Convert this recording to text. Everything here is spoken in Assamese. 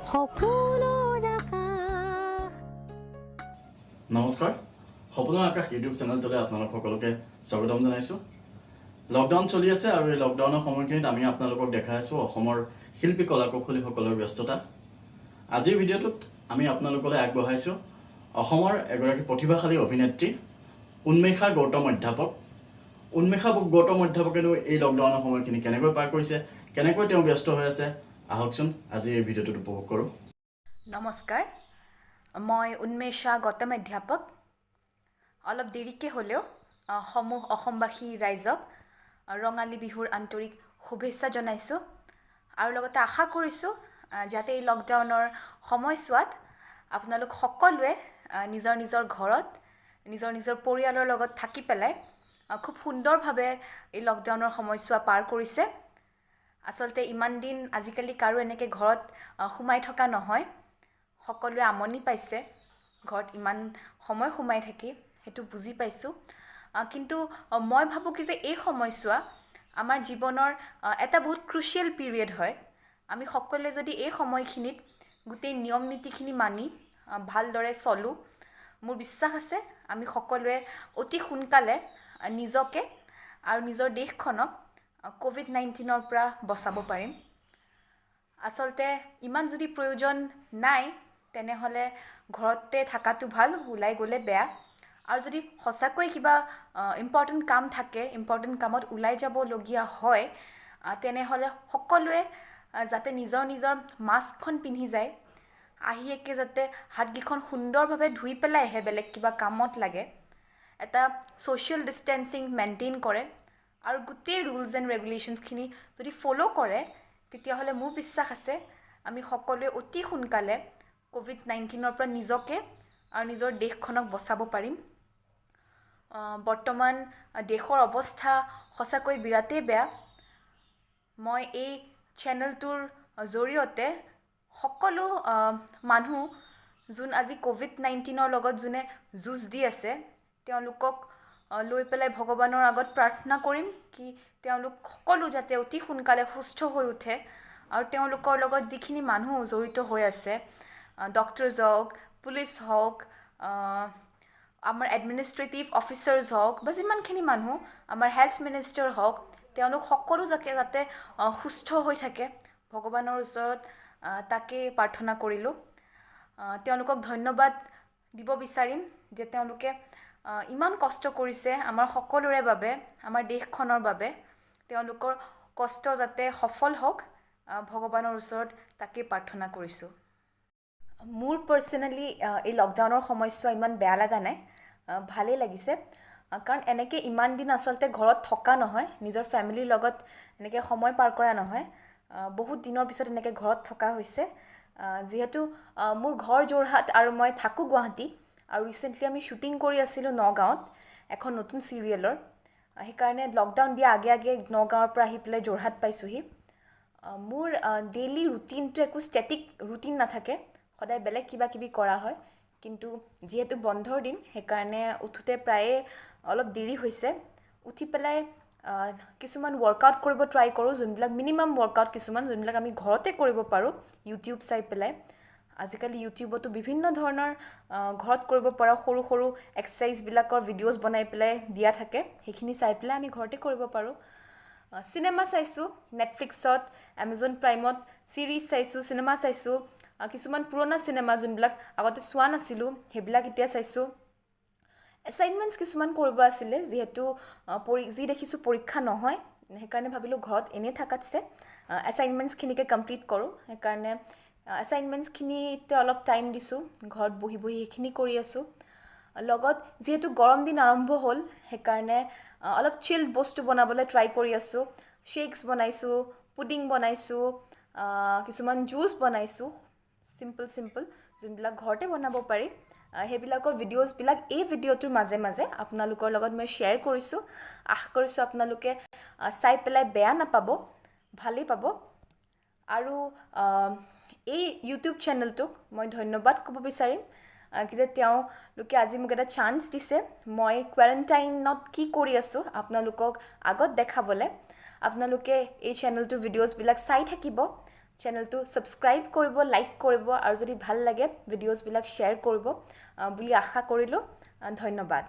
সপোনৰ আকাশ। নমস্কাৰ, সপোনৰ আকাশ ইউটিউব চেনেলটোলৈ আপোনালোক সকলোকে স্বাগতম জনাইছোঁ। লকডাউন চলি আছে আৰু এই লকডাউনৰ সময়খিনিত আমি আপোনালোকক দেখাই আছোঁ অসমৰ শিল্পী কলা কৌশলীসকলৰ ব্যস্ততা। আজিৰ ভিডিঅ'টোত আমি আপোনালোকলৈ আগবঢ়াইছোঁ অসমৰ এগৰাকী প্ৰতিভাশালী অভিনেত্ৰী উন্মেষা গৌতম অধ্যাপক। উন্মেষা গৌতম অধ্যাপকেনো এই লকডাউনৰ সময়খিনি কেনেকৈ পাৰ কৰিছে, কেনেকৈ তেওঁ ব্যস্ত হৈ আছে, আহকচোন আজি এই ভিডিঅ'টোত উপভোগ কৰোঁ। নমস্কাৰ, মই উন্মেষা গৌতম অধ্যাপক। অলপ দেৰিকৈ হ'লেও সমূহ অসমবাসী ৰাইজক ৰঙালী বিহুৰ আন্তৰিক শুভেচ্ছা জনাইছোঁ আৰু লগতে আশা কৰিছোঁ যাতে এই লকডাউনৰ সময়ছোৱাত আপোনালোক সকলোৱে নিজৰ নিজৰ ঘৰত নিজৰ নিজৰ পৰিয়ালৰ লগত থাকি পেলাই খুব সুন্দৰভাৱে এই লকডাউনৰ সময়ছোৱা পাৰ কৰিছে। আচলতে ইমান দিন আজিকালি কাৰো এনেকৈ ঘৰত সোমাই থকা নহয়, সকলোৱে আমনি পাইছে ঘৰত ইমান সময় সোমাই থাকি, সেইটো বুজি পাইছোঁ। কিন্তু মই ভাবোঁ কি যে এই সময়ছোৱা আমাৰ জীৱনৰ এটা বহুত ক্ৰুচিয়েল পিৰিয়ড হয়। আমি সকলোৱে যদি এই সময়খিনিত গোটেই নিয়ম নীতিখিনি মানি ভালদৰে চলোঁ, মোৰ বিশ্বাস আছে আমি সকলোৱে অতি সোনকালে নিজকে আৰু নিজৰ দেশখনক ক'ভিড-19ৰ পৰা বচাব পাৰিম। আচলতে ইমান যদি প্ৰয়োজন নাই তেনেহ'লে ঘৰতে থকাটো ভাল, ওলাই গ'লে বেয়া। আৰু যদি সঁচাকৈ কিবা ইম্পৰ্টেণ্ট কাম থাকে, ইম্পৰ্টেণ্ট কামত ওলাই যাবলগীয়া হয়, তেনেহ'লে সকলোৱে যাতে নিজৰ নিজৰ মাস্কখন পিন্ধি যায়, আহি একে যাতে হাতকেইখন সুন্দৰভাৱে ধুই পেলাইহে বেলেগ কিবা কামত লাগে, এটা ছ'চিয়েল ডিষ্টেঞ্চিং মেইনটেইন কৰে আৰু গোটেই ৰুলছ এণ্ড ৰেগুলেশ্যনছখিনি যদি ফ'ল' কৰে, তেতিয়াহ'লে মোৰ বিশ্বাস আছে আমি সকলোৱে অতি সোনকালে ক'ভিড-19ৰ পৰা নিজকে আৰু নিজৰ দেশখনক বচাব পাৰিম। বৰ্তমান দেশৰ অৱস্থা সঁচাকৈ বিৰাটেই বেয়া। মই এই চেনেলটোৰ জৰিয়তে সকলো মানুহ যোন আজি ক'ভিড-19ৰ লগত যোনে যুঁজ দি আছে তেওঁলোকক লৈ পেলাই ভগৱানৰ আগত প্ৰাৰ্থনা কৰিম কি তেওঁলোক সকলো যাতে অতি সোনকালে সুস্থ হৈ উঠে আৰু তেওঁলোকৰ লগত যিখিনি মানুহ জড়িত হৈ আছে, ডক্টৰছ হওক, পুলিচ হওক, আমাৰ এডমিনিষ্ট্ৰেটিভ অফিচাৰ্ছ হওক বা যিমানখিনি মানুহ, আমাৰ হেল্থ মিনিষ্টাৰ হওক, তেওঁলোক সকলো যাতে সুস্থ হৈ থাকে, ভগৱানৰ ওচৰত তাকে প্ৰাৰ্থনা কৰিলোঁ। তেওঁলোকক ধন্যবাদ দিব বিচাৰিম যে তেওঁলোকে ইমান কষ্ট কৰিছে আমাৰ সকলোৰে বাবে, আমাৰ দেশখনৰ বাবে। তেওঁলোকৰ কষ্ট যাতে সফল হওক, ভগৱানৰ ওচৰত তাকে প্ৰাৰ্থনা কৰিছোঁ। মোৰ পাৰ্চনেলি এই লকডাউনৰ সময়ছোৱা ইমান বেয়া লগা নাই, ভালেই লাগিছে। কাৰণ এনেকৈ ইমান দিন আচলতে ঘৰত থকা নহয়, নিজৰ ফেমিলিৰ লগত এনেকৈ সময় পাৰ কৰা নহয়, বহুত দিনৰ পিছত এনেকৈ ঘৰত থকা হৈছে। যিহেতু মোৰ ঘৰ যোৰহাট আৰু মই থাকোঁ গুৱাহাটী, আৰু ৰিচেণ্টলি আমি শ্বুটিং কৰি আছিলোঁ নগাঁৱত এখন নতুন চিৰিয়েলৰ, সেইকাৰণে লকডাউন দিয়া আগে আগে নগাঁৱৰ পৰা আহি পেলাই যোৰহাট পাইছোঁহি। মোৰ ডেইলি ৰুটিনটো একো ষ্টেটিক ৰুটিন নাথাকে, সদায় বেলেগ কিবা কিবি কৰা হয়। কিন্তু যিহেতু বন্ধৰ দিন সেইকাৰণে উঠোঁতে প্ৰায়ে অলপ দেৰি হৈছে। উঠি পেলাই কিছুমান ৱৰ্কআউট কৰিব ট্ৰাই কৰোঁ, যোনবিলাক মিনিমাম ৱৰ্কআউট কিছুমান যোনবিলাক আমি ঘৰতে কৰিব পাৰোঁ ইউটিউব চাই পেলাই। আজিকালি ইউটিউবতো বিভিন্ন ধৰণৰ ঘৰত কৰিব পৰা সৰু সৰু এক্সাৰচাইজবিলাকৰ ভিডিঅ'জ বনাই পেলাই দিয়া থাকে, সেইখিনি চাই পেলাই আমি ঘৰতে কৰিব পাৰোঁ। চিনেমা চাইছোঁ নেটফ্লিক্সত, এমেজন প্ৰাইমত, ছিৰিজ চাইছোঁ, চিনেমা চাইছোঁ। কিছুমান পুৰণা চিনেমা যোনবিলাক আগতে চোৱা নাছিলোঁ সেইবিলাক এতিয়া চাইছোঁ। এছাইনমেণ্টছ কিছুমান কৰিব আছিলে, যিহেতু যি দেখিছোঁ পৰীক্ষা নহয়, সেইকাৰণে ভাবিলোঁ ঘৰত এনেই থকাতছে এছাইনমেণ্টছখিনিকে কমপ্লিট কৰোঁ। সেইকাৰণে এছাইনমেণ্টছখিনিতে অলপ টাইম দিছোঁ, ঘৰত বহি বহি সেইখিনি কৰি আছোঁ। লগত যিহেতু গৰম দিন আৰম্ভ হ'ল সেইকাৰণে অলপ চিল্ড বস্তু বনাবলৈ ট্ৰাই কৰি আছোঁ। শ্বেকছ বনাইছোঁ, পুডিং বনাইছোঁ, কিছুমান জুচ বনাইছোঁ, চিম্পল যোনবিলাক ঘৰতে বনাব পাৰি। সেইবিলাকৰ ভিডিঅ'জবিলাক এই ভিডিঅ'টোৰ মাজে মাজে আপোনালোকৰ লগত মই শ্বেয়াৰ কৰিছোঁ। আশা কৰিছোঁ আপোনালোকে চাই পেলাই বেয়া নাপাব, ভালেই পাব। আৰু এই ইউটিউব চেনেলটোক মই ধন্যবাদ ক'ব বিচাৰিম কি যে তেওঁলোকে আজি মোক এটা চান্স দিছে মই কোৱাৰেণ্টাইনত কি কৰি আছোঁ আপোনালোকক আগত দেখাবলৈ। আপোনালোকে এই চেনেলটোৰ ভিডিঅ'জবিলাক চাই থাকিব, চেনেলটো ছাবস্ক্ৰাইব কৰিব, লাইক কৰিব আৰু যদি ভাল লাগে ভিডিঅ'জবিলাক শ্বেয়াৰ কৰিব বুলি আশা কৰিলোঁ। ধন্যবাদ।